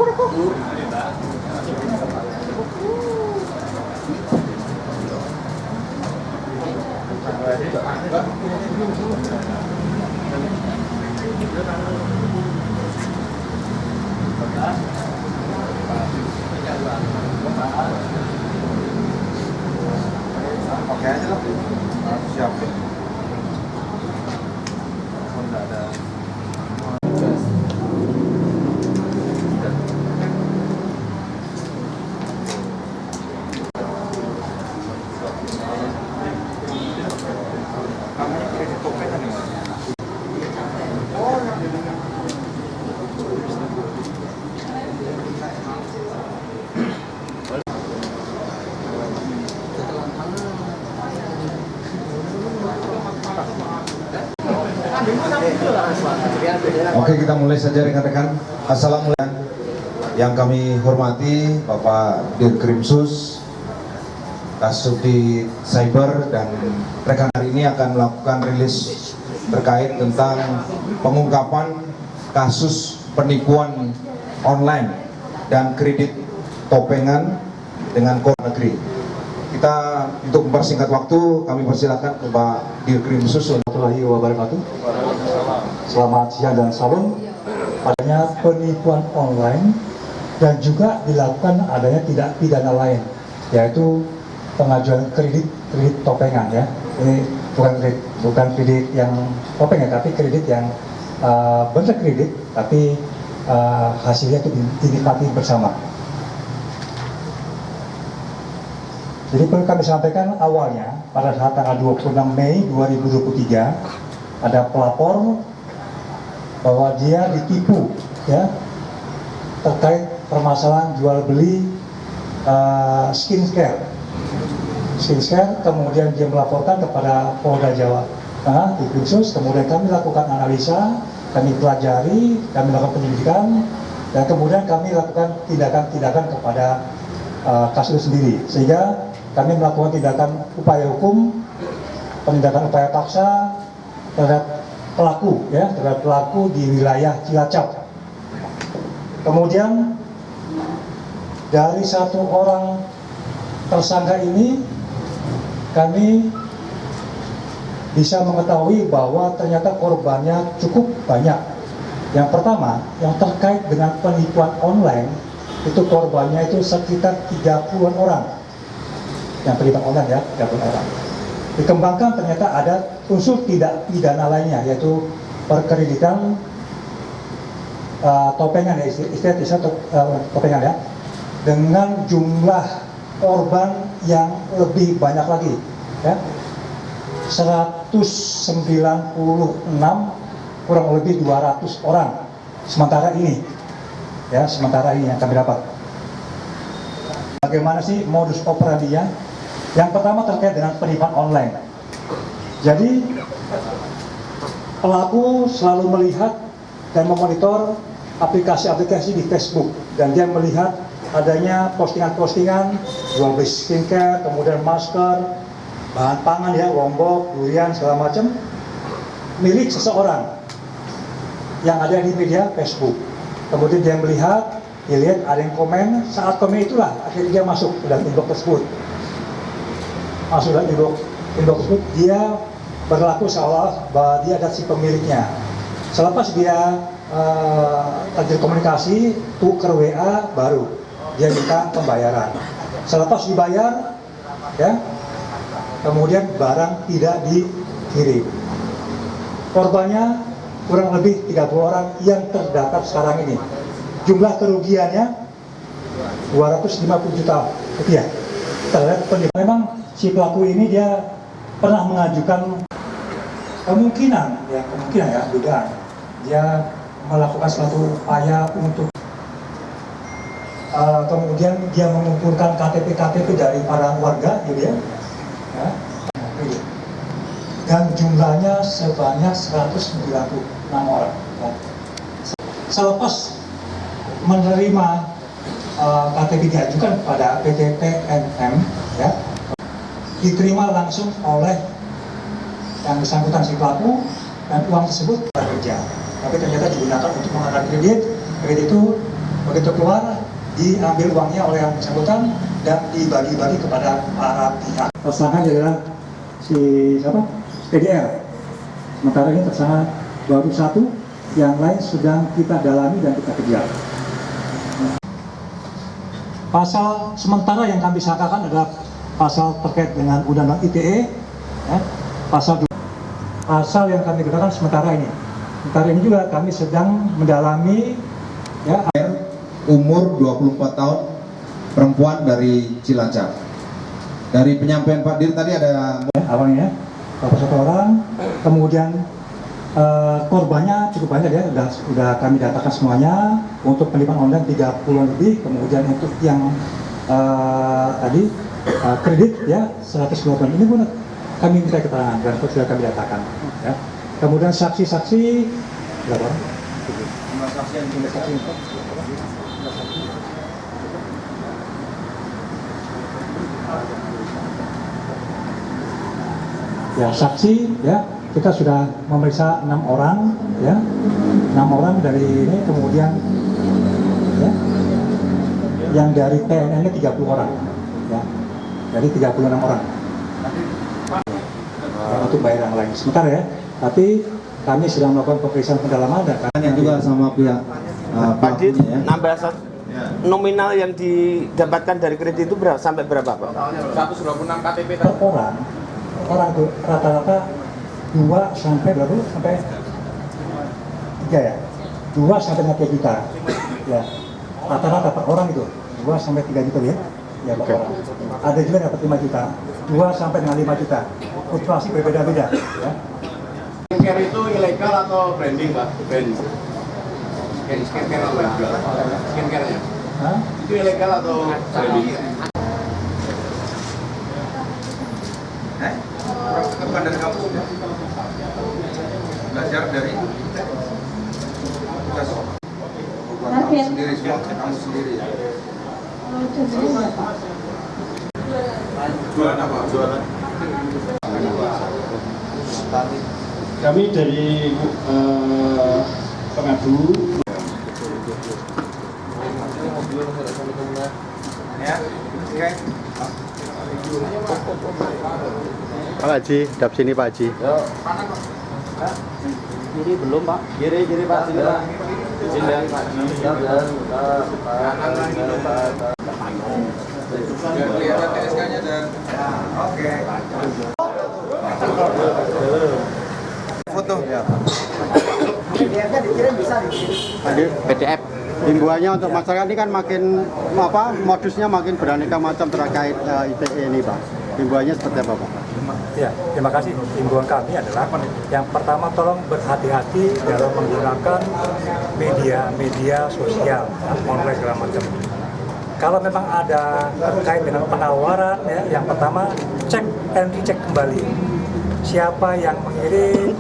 Oke aja lah. Siap. Enggak ada. Namanya kredit topeng kan ya? Oke, kita mulai saja rekan-rekan. Assalamualaikum. Yang kami hormati Bapak Dirkrimsus, Kasubdit Cyber, dan rekan hari ini akan melakukan rilis terkait tentang pengungkapan kasus penipuan online dan kredit topengan dengan kode negeri. Kita untuk mempersingkat waktu, kami persilakan ke Pak Dirkrimsus warahmatullahi wabarakatuh. Selamat siang dan salam. Adanya penipuan online dan juga dilakukan adanya tindak pidana lain, yaitu pengajuan kredit topengan ya. Ini bukan kredit yang topeng ya, tapi kredit yang benar kredit, tapi hasilnya itu dinikmati bersama. Jadi perlu kami sampaikan awalnya pada saat tanggal 26 Mei 2023 ada pelapor bahwa dia ditipu ya terkait permasalahan jual beli skincare, kemudian dia melaporkan kepada Polda Jawa Tengah di khusus, kemudian kami lakukan analisa, kami pelajari, kami lakukan penyelidikan, dan kemudian kami lakukan tindakan-tindakan kepada kasus itu sendiri, sehingga kami melakukan tindakan upaya hukum, penindakan upaya paksa terhadap pelaku di wilayah Cilacap. Kemudian dari satu orang tersangka ini kami bisa mengetahui bahwa ternyata korbannya cukup banyak. Yang pertama, yang terkait dengan penipuan online, itu korbannya itu sekitar 30-an orang. Yang terlibat online ya, 30 orang. Dikembangkan ternyata ada unsur tidak pidana lainnya, yaitu perkreditan topengan ya, istilah topengan ya, dengan jumlah korban yang lebih banyak lagi ya, 196 kurang lebih 200 orang sementara ini yang kami dapat. Bagaimana sih modus operandinya? Yang pertama terkait dengan penipuan online. Jadi pelaku selalu melihat dan memonitor aplikasi-aplikasi di Facebook, dan dia melihat adanya postingan-postingan jual beli skincare, kemudian masker, bahan pangan ya, lombok, durian, segala macam, milik seseorang yang ada di media Facebook. Kemudian dia melihat, dia lihat ada yang komen, saat komen itulah akhirnya dia masuk ke dalam inbox tersebut. Masuk dalam inbox tersebut, dia berlaku seolah bahwa dia adalah si pemiliknya. Selepas dia terjadi komunikasi, tuker WA, baru dia minta pembayaran. Selepas dibayar, ya, kemudian barang tidak dikirim. Korbannya kurang lebih 30 orang yang terdaftar sekarang ini. Jumlah kerugiannya 250 juta rupiah terhadap penipuan. Memang si pelaku ini dia pernah mengajukan kemungkinan ya, dugaan dia melakukan suatu upaya untuk kemudian dia mengumpulkan KTP dari para warga gitu ya, dan jumlahnya sebanyak 196 orang. Selepas menerima KTP diajukan pada PT PNM ya, diterima langsung oleh yang bersangkutan si pelaku, dan uang tersebut bekerja, tapi ternyata digunakan untuk mengangkat kredit itu begitu keluar diambil uangnya oleh yang bersangkutan dan dibagi-bagi kepada para pihak. Tersangka adalah si siapa? PDR. Sementara ini tersangka baru satu, yang lain sedang kita dalami dan kita kejar. Pasal sementara yang kami sangkakan adalah pasal terkait dengan Undang-Undang ITE, ya, pasal yang kami gunakan sementara ini. Sementara ini juga kami sedang mendalami, ya. Umur 24 tahun, perempuan dari Cilacap. Dari penyampaian Pak Dir tadi ada Awalnya satu orang, kemudian korbannya cukup banyak ya, sudah kami datakan semuanya. Untuk penipuan online 30-an lebih, kemudian untuk yang tadi kredit ya 120-an ini pun kami minta keterangan dan sudah kami datakan. Ya. Kemudian saksi-saksi berapa orang? Ya, saksi ya kita sudah memeriksa 6 orang ya, 6 orang dari ini, kemudian ya, yang dari PNN-nya 30 orang ya, dari 36 orang ya, untuk bayar yang lain sebentar ya, tapi kami sedang melakukan pemeriksaan pendalaman dan yang juga sama pihak Pak Dir, pelakunya ya. nambah nominal yang didapatkan dari kredit itu berapa, sampai berapa Pak? 126 KTP per orang itu rata-rata 2 sampai berapa? Sampai 3 ya? 2 sampai 3 juta ya, rata-rata per orang itu 2 sampai 3 juta ya? Ya per orang. Ada juga dapat 5 juta, 2 sampai dengan 5 juta, fluktuasi berbeda-beda ya. Skincare itu ilegal atau branding Pak? Brand skincare itu legal? Skincare-nya? Hah? Itu ilegal atau branding? Bukan dari kampus ya? Belajar dari tugas. Bukan kamu sendiri, semua kamu sendiri ya? Jualan apa? Jualan. Kami dari pengadu Ya, oke. Pak Haji, dap sini Pak Haji. Kiri belum Pak. Kiri Pak, sini Pak. Sini Pak. Biar kelihatan TSK-nya dan oke. Foto. Ya. PDF. Himbauannya untuk masyarakat ini kan makin modusnya makin beraneka macam terkait ITE ini Pak. Himbauannya seperti apa Pak? Ya, terima kasih. Himbauan kami adalah yang pertama, tolong berhati-hati dalam menggunakan media sosial, online segala macam. Kalau memang ada terkait dengan penawaran, ya, yang pertama cek and recheck kembali siapa yang mengirim,